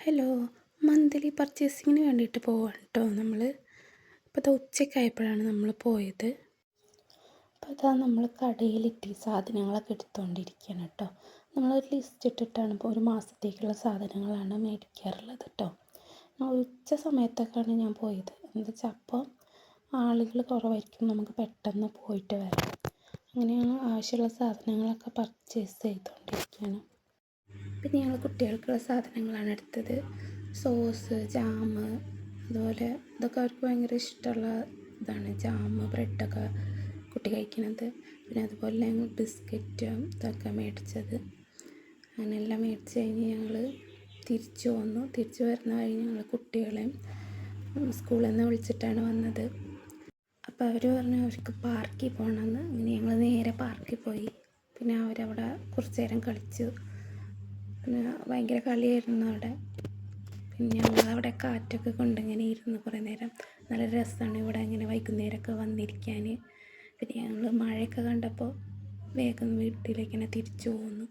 Hello. Monthly പർച്ചേസിങ്ങിന് വേണ്ടിയിട്ട് പോവാണ് കേട്ടോ നമ്മൾ. അപ്പോൾ അത് ഉച്ചയ്ക്കായപ്പോഴാണ് നമ്മൾ പോയത്. അപ്പോൾ അതാ നമ്മൾ കടയിലെത്തി സാധനങ്ങളൊക്കെ എടുത്തുകൊണ്ടിരിക്കുകയാണ് കേട്ടോ. നമ്മളൊരു ലിസ്റ്റ് ഇട്ടിട്ടാണ് ഇപ്പോൾ ഒരു മാസത്തേക്കുള്ള സാധനങ്ങളാണ് മേടിക്കാറുള്ളത് കേട്ടോ. ഉച്ച സമയത്തൊക്കെയാണ് ഞാൻ പോയത്. എന്താ വെച്ചാൽ അപ്പോൾ ആളുകൾ കുറവായിരിക്കും, നമുക്ക് പെട്ടെന്ന് പോയിട്ട് വരാം. അങ്ങനെയാണ് ആവശ്യമുള്ള സാധനങ്ങളൊക്കെ പർച്ചേസ് ചെയ്തുകൊണ്ടിരിക്കുകയാണ്. പിന്നെ ഞങ്ങൾ കുട്ടികൾക്കുള്ള സാധനങ്ങളാണ് എടുത്തത്. സോസ്, ജാം, അതുപോലെ ഇതൊക്കെ അവർക്ക് ഭയങ്കര ഇഷ്ടമുള്ള ഇതാണ്. ജാം, ബ്രെഡൊക്കെ കുട്ടി കഴിക്കുന്നത്. പിന്നെ അതുപോലെ ഞങ്ങൾ ബിസ്ക്കറ്റും ഇതൊക്കെ മേടിച്ചത്. അങ്ങനെയെല്ലാം മേടിച്ച് കഴിഞ്ഞ് ഞങ്ങൾ തിരിച്ചു വന്നു. തിരിച്ചു വരുന്ന വഴി ഞങ്ങൾ കുട്ടികളെയും സ്കൂളിൽ നിന്ന് വിളിച്ചിട്ടാണ് വന്നത്. അപ്പോൾ അവർ പറഞ്ഞു അവർക്ക് പാർക്കിൽ പോകണമെന്ന്. അങ്ങനെ ഞങ്ങൾ നേരെ പാർക്കിൽ പോയി. പിന്നെ അവരവിടെ കുറച്ച് നേരം കളിച്ചു. പിന്നെ ഭയങ്കര കളിയായിരുന്നു അവിടെ. പിന്നെ ഞങ്ങളവിടെ കാറ്റൊക്കെ കൊണ്ടിങ്ങനെ ഇരുന്ന് കുറേ നേരം. നല്ല രസമാണ് ഇവിടെ ഇങ്ങനെ വൈകുന്നേരമൊക്കെ വന്നിരിക്കാൻ. പിന്നെ ഞങ്ങൾ മഴയൊക്കെ കണ്ടപ്പോൾ വേഗം വീട്ടിലേക്ക് തന്നെ തിരിച്ചു പോന്നു.